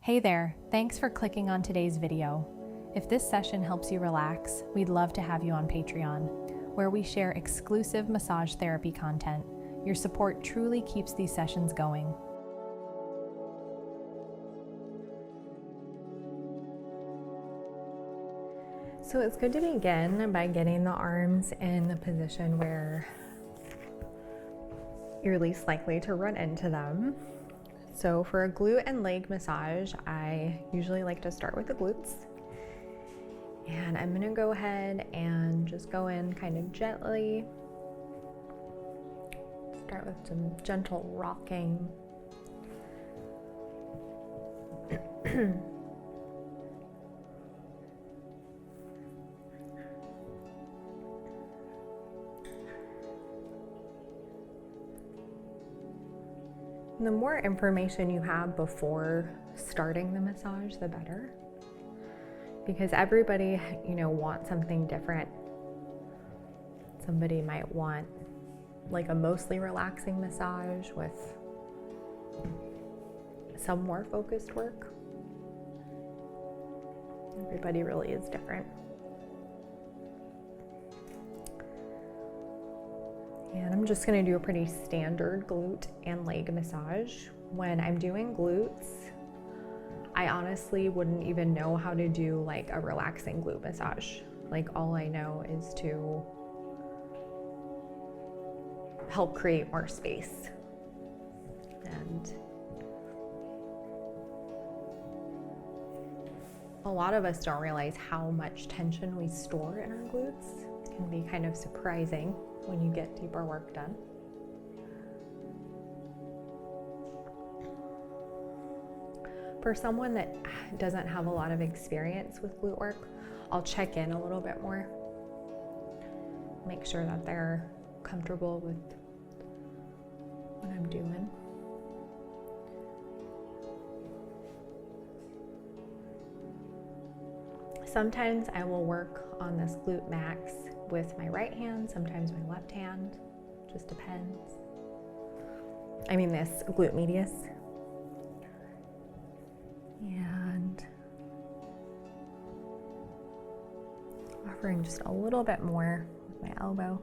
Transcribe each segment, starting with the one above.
Hey there, thanks for clicking on today's video. If this session helps you relax, we'd love to have you on Patreon, where we share exclusive massage therapy content. Your support truly keeps these sessions going. So it's good to begin by getting the arms in the position where you're least likely to run into them. So for a glute and leg massage, I usually like to start with the glutes. And I'm gonna go ahead and just go in kind of gently. Start with some gentle rocking. The more information you have before starting the massage, the better. Because everybody, wants something different. Somebody might want like a mostly relaxing massage with some more focused work. Everybody really is different. And I'm just gonna do a pretty standard glute and leg massage. When I'm doing glutes, I honestly wouldn't even know how to do like a relaxing glute massage. Like all I know is to help create more space. And a lot of us don't realize how much tension we store in our glutes. It can be kind of surprising when you get deeper work done. For someone that doesn't have a lot of experience with glute work, I'll check in a little bit more. Make sure that they're comfortable with what I'm doing. Sometimes I will work on this glute max with my right hand, sometimes my left hand, just depends. I mean this glute medius. And offering just a little bit more with my elbow.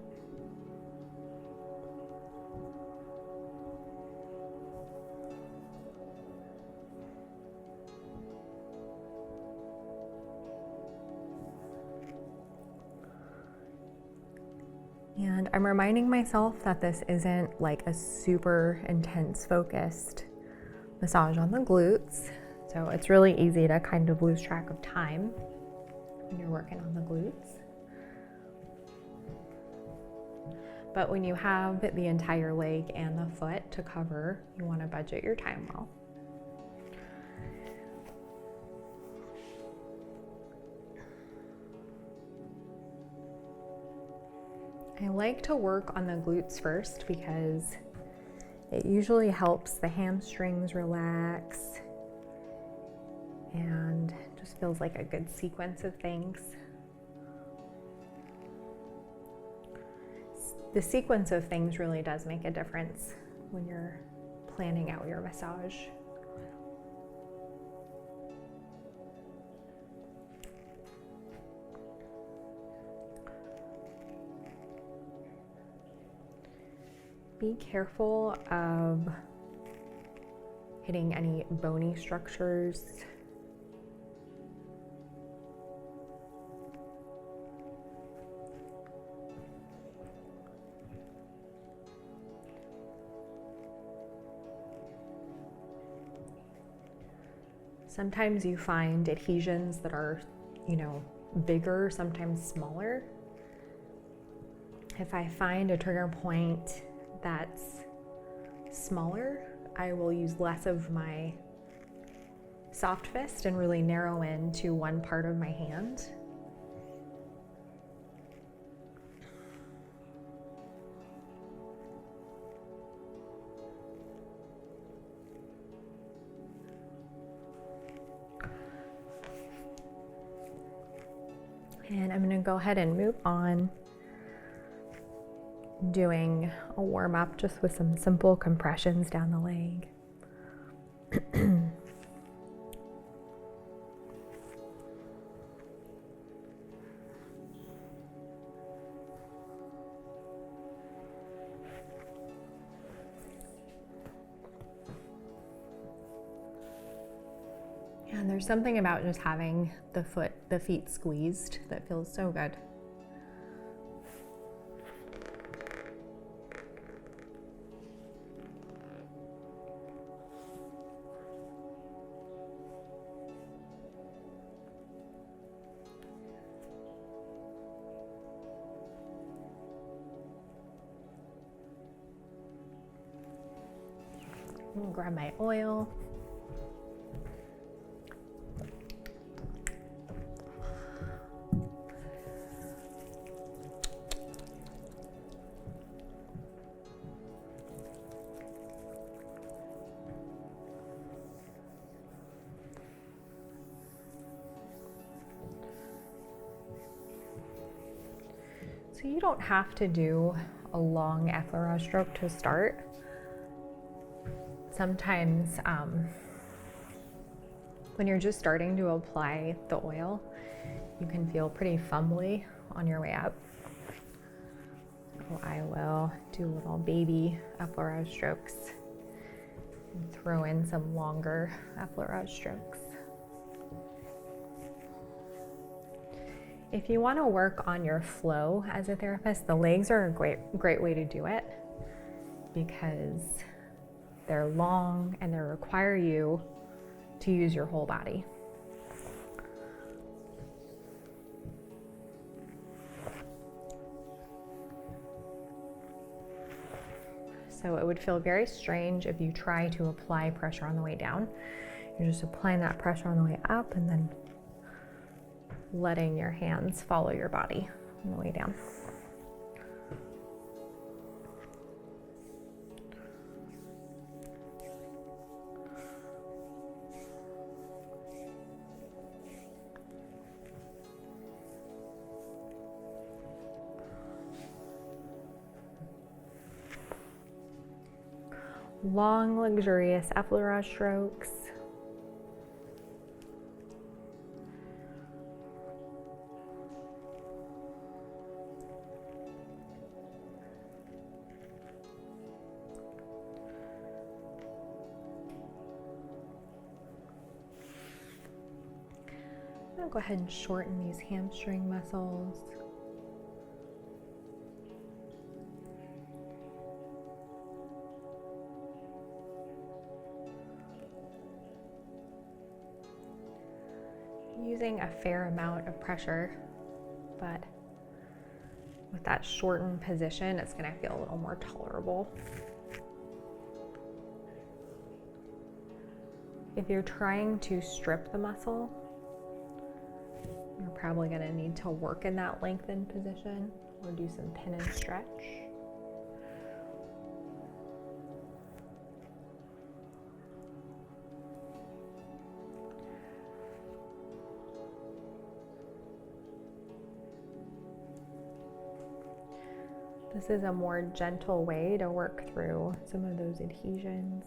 And I'm reminding myself that this isn't like a super intense focused massage on the glutes. So it's really easy to kind of lose track of time when you're working on the glutes. But when you have the entire leg and the foot to cover, you want to budget your time well. I like to work on the glutes first because it usually helps the hamstrings relax and just feels like a good sequence of things. The sequence of things really does make a difference when you're planning out your massage. Be careful of hitting any bony structures. Sometimes you find adhesions that are, bigger, sometimes smaller. If I find a trigger point that's smaller, I will use less of my soft fist and really narrow in to one part of my hand. And I'm going to go ahead and move on doing a warm-up just with some simple compressions down the leg. And there's something about just having the feet squeezed that feels so good. I'm gonna grab my oil. So you don't have to do a long effleurage stroke to start. Sometimes when you're just starting to apply the oil, you can feel pretty fumbly on your way up. So I will do little baby effleurage strokes and throw in some longer effleurage strokes. If you want to work on your flow as a therapist, the legs are a great way to do it because they're long and they require you to use your whole body. So it would feel very strange if you try to apply pressure on the way down. You're just applying that pressure on the way up and then letting your hands follow your body on the way down. Long, luxurious effleurage strokes. I'm going to go ahead and shorten these hamstring muscles. Using a fair amount of pressure, but with that shortened position, it's going to feel a little more tolerable. If you're trying to strip the muscle, you're probably going to need to work in that lengthened position or do some pin and stretch. This is a more gentle way to work through some of those adhesions.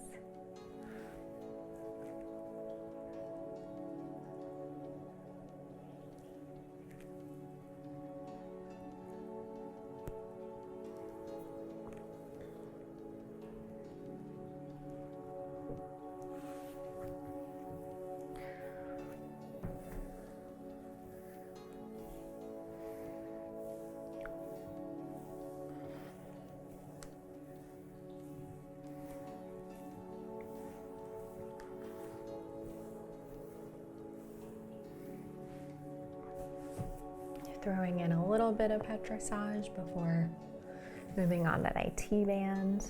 Throwing in a little bit of petrissage before moving on to the IT band.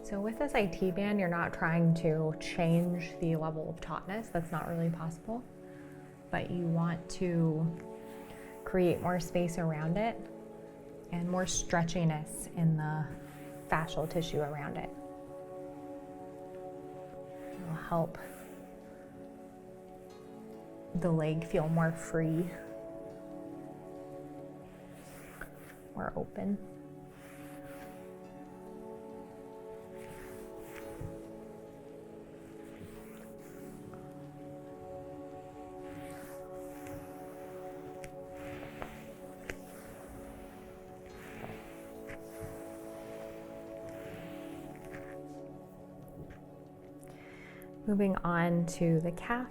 So with this IT band, you're not trying to change the level of tautness. That's not really possible. But you want to create more space around it and more stretchiness in the fascial tissue around it. It'll help the leg feel more free, more open. Moving on to the calf.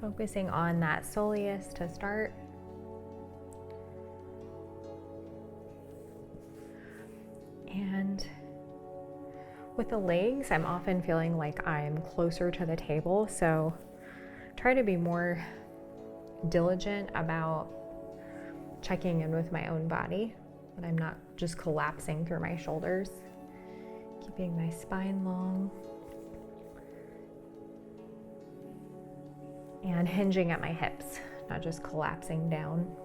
Focusing on that soleus to start. And with the legs, I'm often feeling like I'm closer to the table, so try to be more diligent about checking in with my own body, that I'm not just collapsing through my shoulders, keeping my spine long. And hinging at my hips, not just collapsing down.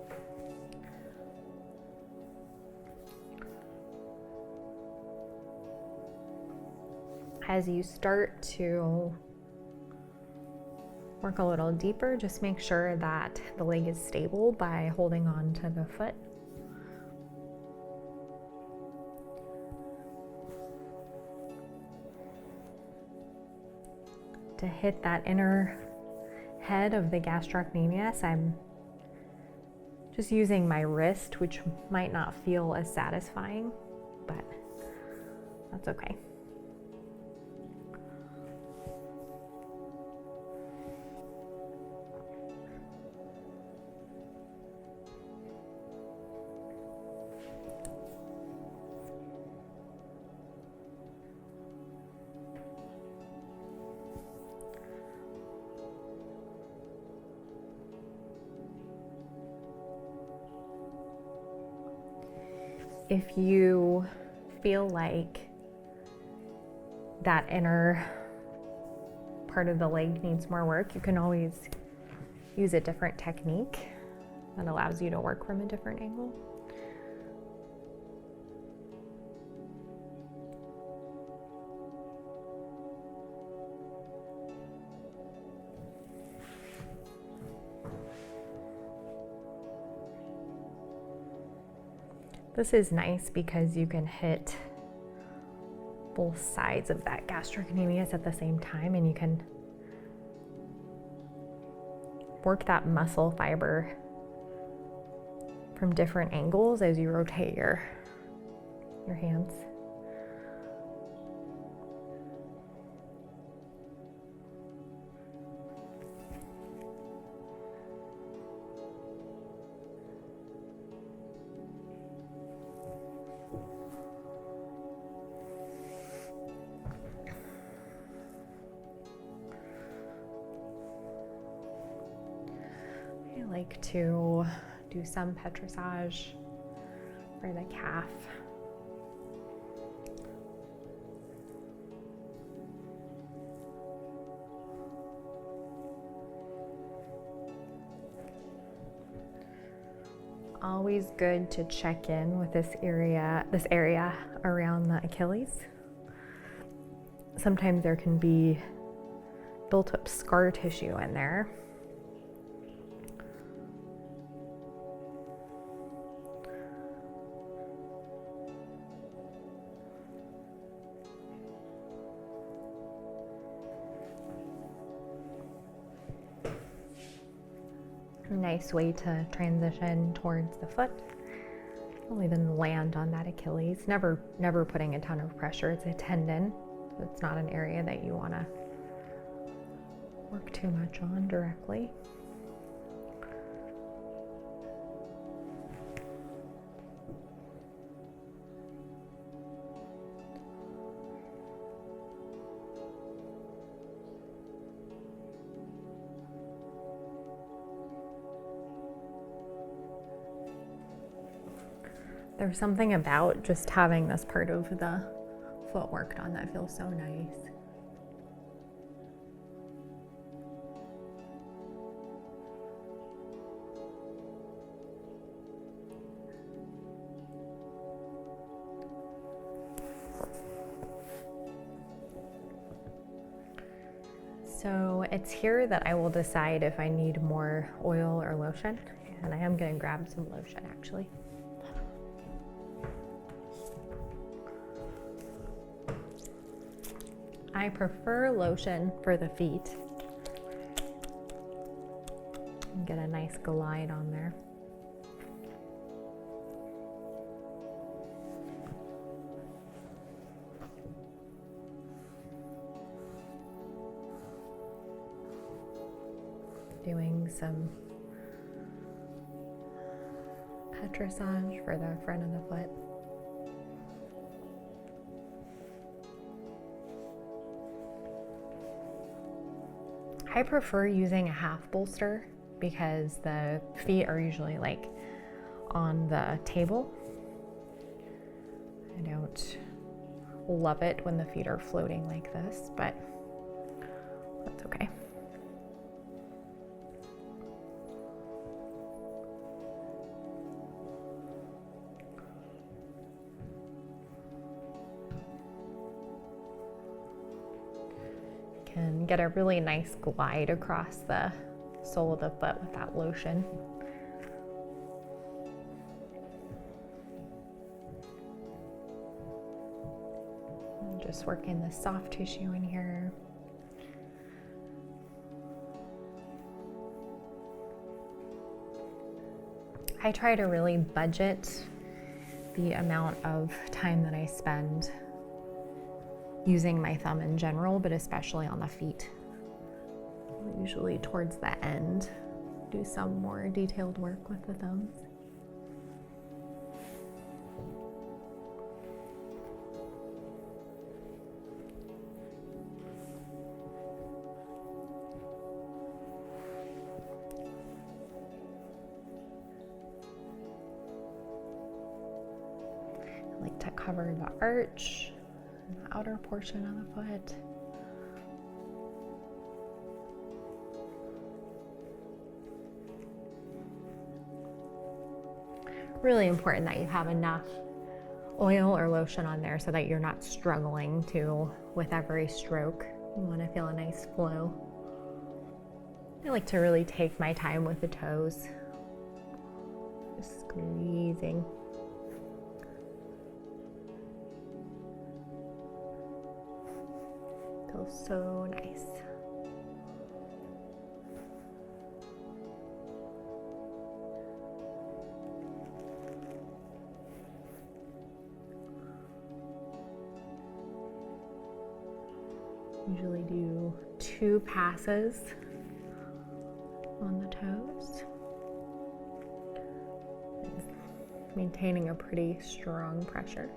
As you start to work a little deeper, just make sure that the leg is stable by holding on to the foot. To hit that inner head of the gastrocnemius, I'm just using my wrist, which might not feel as satisfying, but that's okay. If you feel like that inner part of the leg needs more work, you can always use a different technique that allows you to work from a different angle. This is nice because you can hit both sides of that gastrocnemius at the same time, and you can work that muscle fiber from different angles as you rotate your hands. I like to do some petrissage for the calf. Always good to check in with this area around the Achilles. Sometimes there can be built up scar tissue in there. Nice way to transition towards the foot. Only then land on that Achilles. Never putting a ton of pressure. It's a tendon, so it's not an area that you want to work too much on directly. There's something about just having this part of the foot worked on that feels so nice. So it's here that I will decide if I need more oil or lotion, and I am going to grab some lotion actually. I prefer lotion for the feet. Get a nice glide on there. Doing some petrissage for the front of the foot. I prefer using a half bolster because the feet are usually like on the table. I don't love it when the feet are floating like this, but that's okay. Can get a really nice glide across the sole of the foot with that lotion. I'm just working the soft tissue in here. I try to really budget the amount of time that I spend using my thumb in general, but especially on the feet. Usually towards the end, do some more detailed work with the thumbs. I like to cover the arch, the outer portion of the foot. Really important that you have enough oil or lotion on there so that you're not struggling with every stroke. You want to feel a nice flow. I like to really take my time with the toes, just squeezing. Feels so nice. Usually do 2 passes on the toes, maintaining a pretty strong pressure.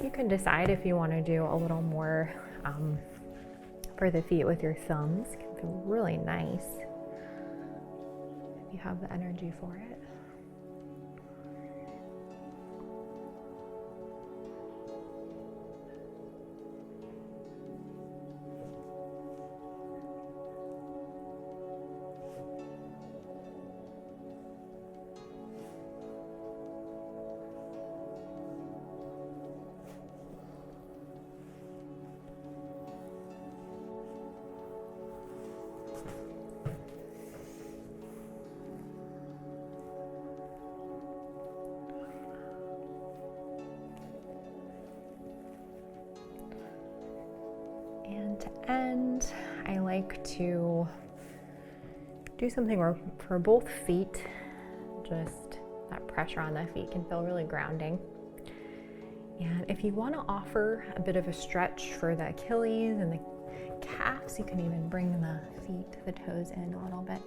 You can decide if you want to do a little more for the feet with your thumbs. It can feel really nice if you have the energy for it. And to end, I like to do something for both feet. Just that pressure on the feet can feel really grounding. And if you want to offer a bit of a stretch for the Achilles and the calves, you can even bring the feet, the toes in a little bit.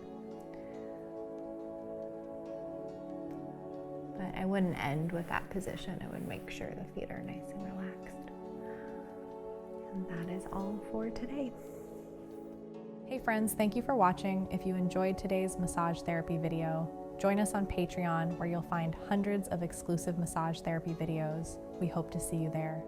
But I wouldn't end with that position. I would make sure the feet are nice and relaxed. And that is all for today. Hey friends, thank you for watching. If you enjoyed today's massage therapy video, join us on Patreon where you'll find hundreds of exclusive massage therapy videos. We hope to see you there.